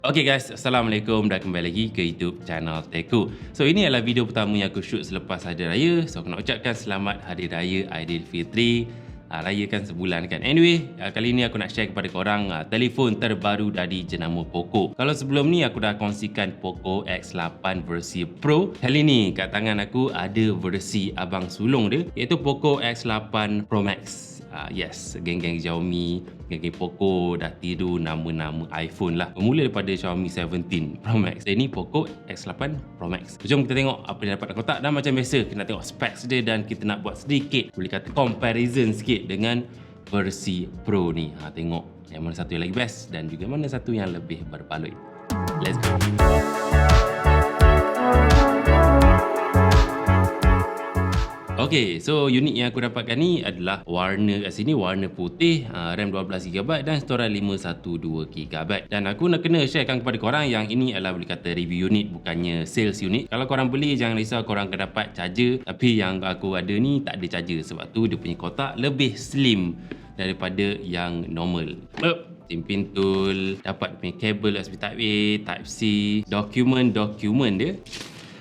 Okay guys, Assalamualaikum dan kembali lagi ke YouTube channel Teku. So ini adalah video pertama yang aku shoot selepas Hari Raya. So aku nak ucapkan selamat Hari Raya Aidilfitri. Rayakan sebulan kan. Anyway, kali ni aku nak share kepada korang telefon terbaru dari jenama Poco. Kalau sebelum ni aku dah kongsikan Poco X8 versi Pro. Kali ni kat tangan aku ada versi abang sulung dia, iaitu Poco X8 Pro Max. Yes, geng-geng Xiaomi, geng-geng Poco dah tiru nama-nama iPhone lah. Bermula daripada Xiaomi 17 Pro Max. Dan ini Poco X8 Pro Max. Jom kita tengok apa yang dapat dalam kotak. Dan macam biasa, kita nak tengok specs dia dan kita nak buat sedikit, boleh kata comparison sikit dengan versi Pro ni. Tengok yang mana satu yang lagi best dan juga mana satu yang lebih berbaloi. Let's go. Okay, so unit yang aku dapatkan ni adalah warna kat sini, warna putih, RAM 12GB dan storage 512GB. Dan aku nak kena sharekan kepada korang yang ini adalah boleh kata review unit, bukannya sales unit. Kalau korang beli, jangan risau, korang akan dapat charger. Tapi yang aku ada ni tak ada charger, sebab tu dia punya kotak lebih slim daripada yang normal. Timpin tool, dapat punya kabel USB Type A, Type C, dokumen dia,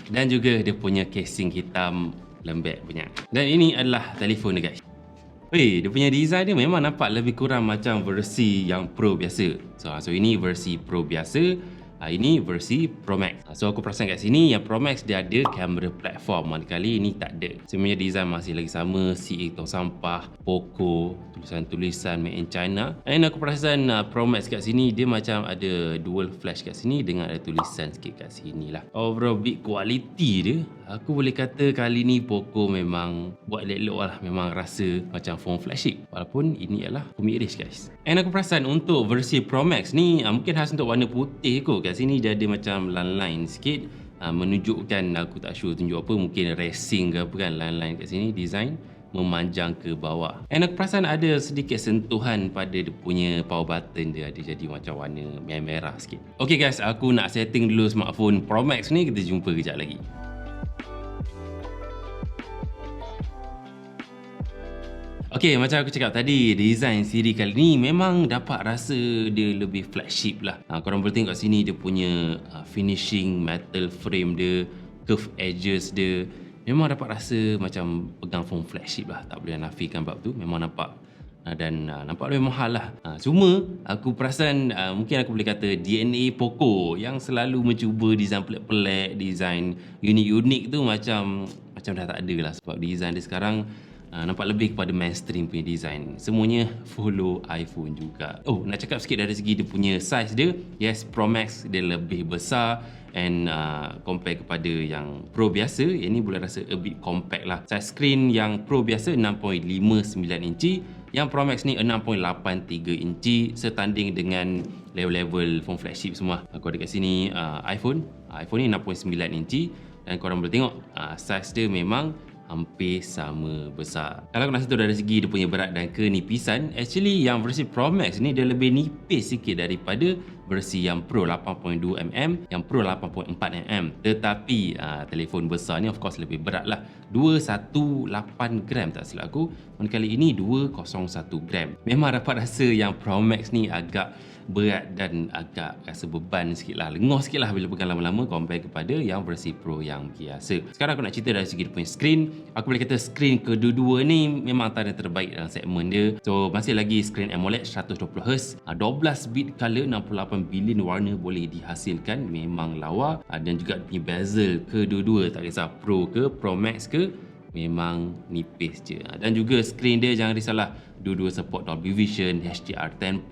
dan juga dia punya casing hitam lembek punya. Dan ini adalah telefon dia guys. Dia punya design dia memang nampak lebih kurang macam versi yang Pro biasa. So ini versi Pro biasa, ini versi Pro Max. So aku perasan kat sini yang Pro Max dia ada kamera platform, kali ini tak ada. Sebenarnya design masih lagi sama, CA tong sampah, Poco, tulisan-tulisan made in China. Dan aku perasan Pro Max kat sini dia macam ada dual flash kat sini dengan ada tulisan sikit kat sini lah. Overall build quality dia, aku boleh kata kali ni Poco memang buat elok-elok lah. Memang rasa macam phone flagship, walaupun ini adalah pemiris guys. And aku perasan untuk versi Pro Max ni mungkin khas untuk warna putih kot. Kat sini dia ada macam line-line sikit, menunjukkan, aku tak sure tunjuk apa, mungkin racing ke apa kan. Line-line kat sini design memanjang ke bawah. And aku perasan ada sedikit sentuhan pada dia punya power button dia, ada jadi macam warna merah sikit. Okay guys, aku nak setting dulu smartphone Pro Max ni. Kita jumpa kejap lagi. Okay, macam aku cakap tadi, design siri kali ni memang dapat rasa dia lebih flagship lah. Korang boleh tengok kat sini dia punya finishing metal frame dia, curve edges dia, memang dapat rasa macam pegang phone flagship lah. Tak boleh nafikan bab tu, memang nampak. Dan nampak lebih mahal lah. Cuma aku perasan mungkin aku boleh kata DNA Poco yang selalu mencuba design pelik-pelik, design unik-unik tu macam dah tak ada lah. Sebab design dia sekarang nampak lebih kepada mainstream punya design. Semuanya follow iPhone juga. Nak cakap sikit dari segi dia punya size dia. Yes, Pro Max dia lebih besar and compare kepada yang Pro biasa, ini boleh rasa a bit compact lah. Size screen yang Pro biasa 6.59 inci, yang Pro Max ni 6.83 inci, setanding dengan level-level phone flagship semua. Aku ada kat sini iPhone ni 6.9 inci dan korang boleh tengok size dia memang hampir sama besar. Kalau aku nak sentuh dari segi dia punya berat dan kenipisan, actually yang versi Pro Max ni dia lebih nipis sikit daripada versi yang Pro 8.2mm, yang Pro 8.4mm. Tetapi telefon besar ni of course lebih berat lah, 218 gram tak silap aku. Kali ini 201 gram. Memang dapat rasa yang Pro Max ni agak berat dan agak rasa beban sikit lah, lengoh sikit lah bila pegang lama-lama compare kepada yang versi Pro yang biasa. Sekarang aku nak cerita dari segi dia punya screen. Aku boleh kata screen kedua-dua ni memang antara terbaik dalam segmen dia. So masih lagi screen AMOLED 120Hz, 12 bit color, 68 bilion warna boleh dihasilkan, memang lawa. Dan juga dia punya bezel kedua-dua, tak kisah Pro ke Pro Max ke, memang nipis je. Dan juga screen dia jangan risaulah, dua-dua support Dolby Vision, HDR10+,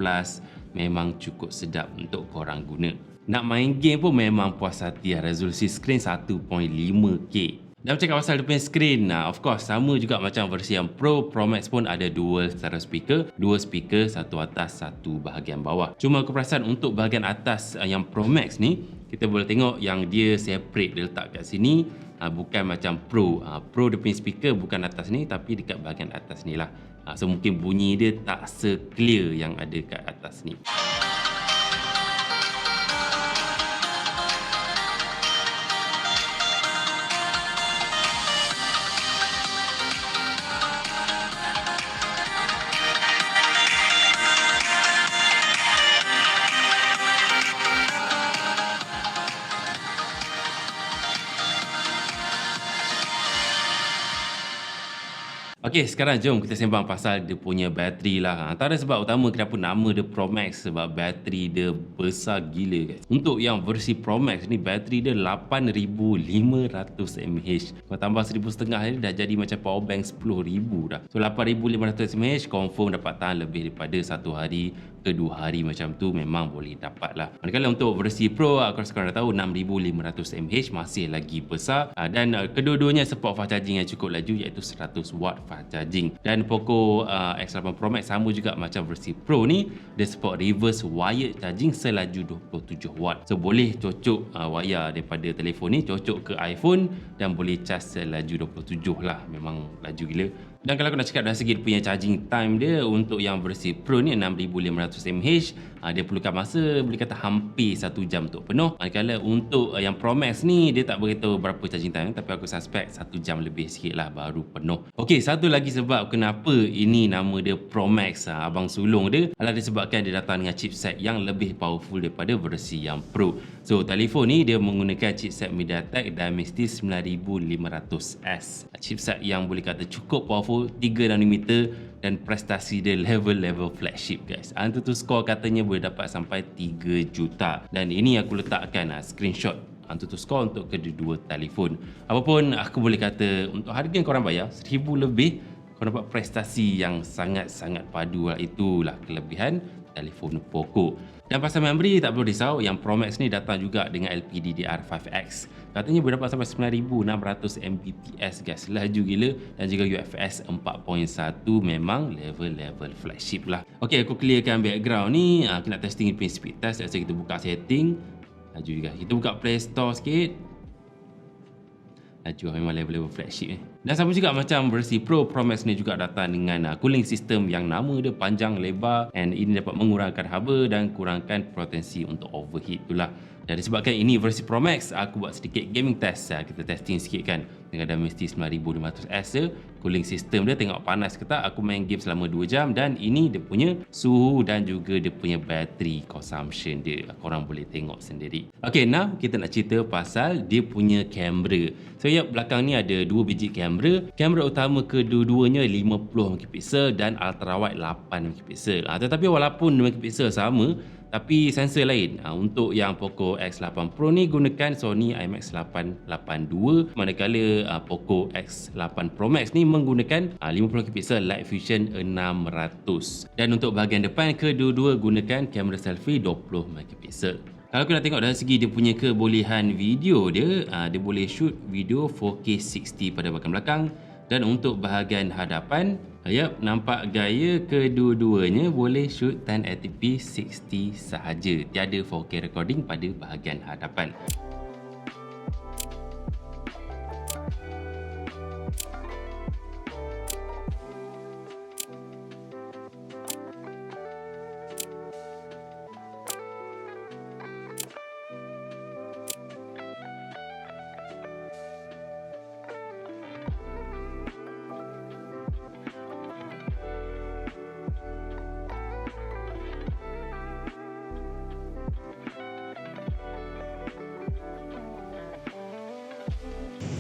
memang cukup sedap untuk korang guna. Nak main game pun memang puas hati. Resolusi screen 1.5K. Dan bercakap pasal dia punya screen, of course sama juga macam versi yang Pro Max pun ada dual stereo speaker, dua speaker, satu atas, satu bahagian bawah. Cuma aku perasan untuk bahagian atas yang Pro Max ni, kita boleh tengok yang dia separate, dia letak kat sini, bukan macam Pro. Pro dia punya speaker bukan atas ni, tapi dekat bahagian atas ni lah. So mungkin bunyi dia tak se-clear yang ada kat atas ni. Okey, sekarang jom kita sembang pasal dia punya bateri lah. Antara sebab utama kenapa nama dia Pro Max sebab bateri dia besar gila guys. Untuk yang versi Pro Max ni bateri dia 8500 mAh. Kalau tambah 1500 ni dah jadi macam power bank 10,000 dah. So 8500 mAh confirm dapat tahan lebih daripada 1 hari ke 2 hari macam tu memang boleh dapat lah. Manakala untuk versi Pro aku rasa korang dah tahu 6500 mAh masih lagi besar dan kedua-duanya support fast charging yang cukup laju iaitu 100 watt fast charging. Dan Poco X8 Pro Max sama juga macam versi Pro ni, dia support reverse wired charging selaju 27 watt. So boleh cocok wayar daripada telefon ni cocok ke iPhone dan boleh charge selaju 27 lah. Memang laju gila. Dan kalau aku nak cakap dari segi punya charging time dia, untuk yang versi Pro ni 6500 mAh, dia perlukan masa boleh kata hampir 1 jam untuk penuh. Manakala untuk yang Pro Max ni dia tak beritahu berapa charging time, tapi aku suspect 1 jam lebih sikit lah baru penuh. Okey, satu lagi sebab kenapa ini nama dia Pro Max, abang sulung dia adalah disebabkan dia datang dengan chipset yang lebih powerful daripada versi yang Pro. So telefon ni dia menggunakan chipset MediaTek Dimensity 9500S, chipset yang boleh kata cukup powerful, 3 nanometer dan prestasi dia level flagship guys. Antutu score katanya boleh dapat sampai 3 juta. Dan ini aku letakkan screenshot Antutu score untuk kedua-dua telefon. Apapun aku boleh kata untuk harga yang korang bayar 1000 lebih, korang dapat prestasi yang sangat-sangat padu lah. Itulah kelebihan telefon Poco. Dan pasal memori tak perlu risau, yang Pro Max ni datang juga dengan LPDDR5X. Katanya boleh dapat sampai 9600 Mbps guys, laju gila, dan juga UFS 4.1 memang level flagship lah. Okey, aku clearkan background ni. Aku nak testing punya speed test. Jadi kita buka setting, laju juga. Kita buka Play Store sikit. Laju memang level flagship ni. Dan sama juga macam versi Pro Max ni juga datang dengan cooling system yang nama dia panjang lebar, and ini dapat mengurangkan haba dan kurangkan potensi untuk overheat itulah. Dan disebabkan ini versi Pro Max, aku buat sedikit gaming test. Kita testing sikit kan dengan Dimensity 9500S dia. Cooling system dia tengok panas ke tak. Aku main game selama 2 jam dan ini dia punya suhu dan juga dia punya battery consumption dia. Korang boleh tengok sendiri. Okay, now kita nak cerita pasal dia punya kamera. So ya, belakang ni ada 2 biji kamera. Kamera utama kedua-duanya 50 megapixel dan ultrawide 8 megapixel. Tetapi walaupun megapixel sama, tapi sensor lain. Untuk yang Poco X8 Pro ni gunakan Sony IMX882, manakala Poco X8 Pro Max ni menggunakan 50 megapixel Light Fusion 600. Dan untuk bahagian depan, kedua-dua gunakan kamera selfie 20 megapixel. Kalau aku nak tengok dari segi dia punya kebolehan video dia, dia boleh shoot video 4K 60 pada bahagian belakang. Dan untuk bahagian hadapan, nampak gaya kedua-duanya boleh shoot 1080p 60 sahaja. Tiada 4K recording pada bahagian hadapan.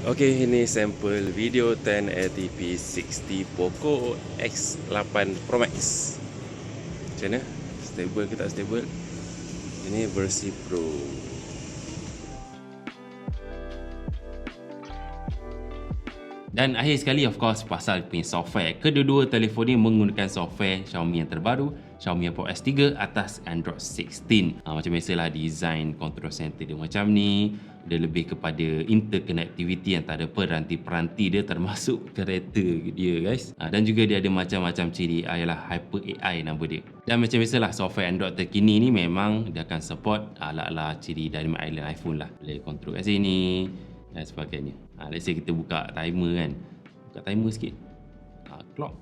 Okey, ini sampel video 1080p 60 Poco X8 Pro Max. Macam mana? Stable ke tak stable? Ini versi Pro. Dan akhir sekali of course pasal punya software. Kedua-dua telefon ni menggunakan software Xiaomi yang terbaru, Xiaomi Pop S3 atas Android 16. Macam biasalah design control center dia macam ni. Dia lebih kepada interconnectivity yang tak ada peranti-peranti dia, termasuk kereta dia guys. Dan juga dia ada macam-macam ciri AI lah, Hyper AI nama dia. Dan macam biasalah software Android terkini ni memang dia akan support ala-ala ciri dari Island iPhone lah. Boleh control kat sini dan sebagainya. Let's say kita buka timer kan. Buka timer sikit. Clock.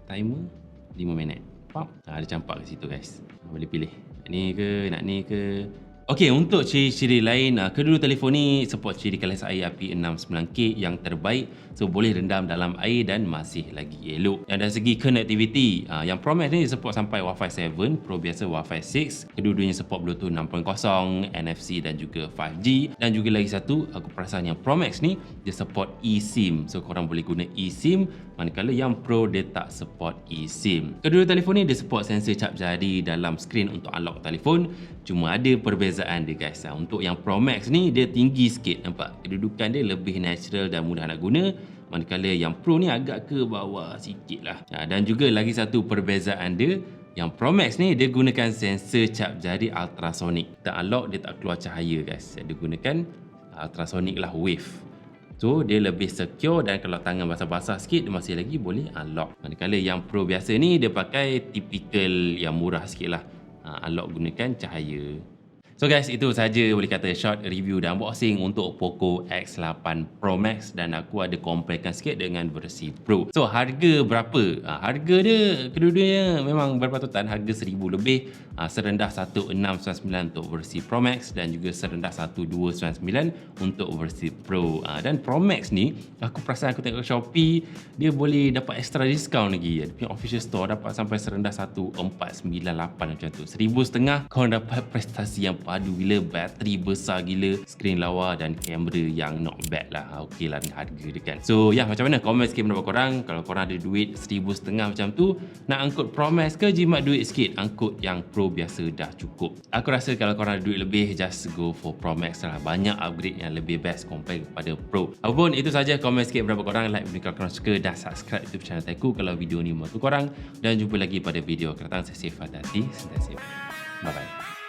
Timer 5 minit. Faham? Dia campak kat situ guys. Boleh pilih. Ni ke, nak ni ke. Okey, untuk ciri-ciri lain, kedua telefon ni support ciri kelas air IP69K yang terbaik. So, boleh rendam dalam air dan masih lagi elok. Dan dari segi connectivity, yang Pro Max ni support sampai Wi-Fi 7, Pro biasa Wi-Fi 6. Kedua-duanya support Bluetooth 6.0, NFC dan juga 5G. Dan juga lagi satu, aku perasan yang Pro Max ni, dia support eSIM. So, korang boleh guna eSIM, manakala yang Pro dia tak support eSIM. Kedua telefon ni dia support sensor cap jari dalam skrin untuk unlock telefon. Cuma ada perbezaan dia guys. Untuk yang Pro Max ni dia tinggi sikit, nampak? Kedudukan dia lebih natural dan mudah nak guna. Manakala yang Pro ni agak ke bawah sikit lah. Dan juga lagi satu perbezaan dia, yang Pro Max ni dia gunakan sensor cap jari ultrasonic. Kita unlock dia tak keluar cahaya guys. Dia gunakan ultrasonic lah, wave. So dia lebih secure dan kalau tangan basah-basah sikit dia masih lagi boleh unlock. Manakala yang Pro biasa ni dia pakai typical yang murah sikit lah. Unlock gunakan cahaya. So guys, itu saja boleh kata short review dan unboxing untuk Poco X8 Pro Max, dan aku ada comparekan sikit dengan versi Pro. So harga berapa? Harga dia kedua-duanya memang berpatutan, harga 1000 lebih. Serendah 1699 untuk versi Pro Max dan juga serendah 1299 untuk versi Pro. Dan Pro Max ni aku perasan aku tengok Shopee dia boleh dapat extra discount lagi. Dia punya official store dapat sampai serendah 1498 macam tu. 1500 kau dapat prestasi yang padu gila, bateri besar gila, skrin lawa dan kamera yang not bad lah. Okey lah dengan harga dia kan. So macam mana? Komen sikit pendapat korang. Kalau korang ada duit 1500 macam tu, nak angkut Pro Max ke jimat duit sikit angkut yang Pro biasa dah cukup? Aku rasa kalau korang ada duit lebih, just go for Pro Max lah. Banyak upgrade yang lebih best compare kepada Pro. Apapun itu saja, komen sikit pendapat korang, like video kalau korang suka, dan subscribe YouTube channel aku kalau video ni membantu korang. Dan jumpa lagi pada video akan datang. Saya Saif Hati, stay safe. Bye bye.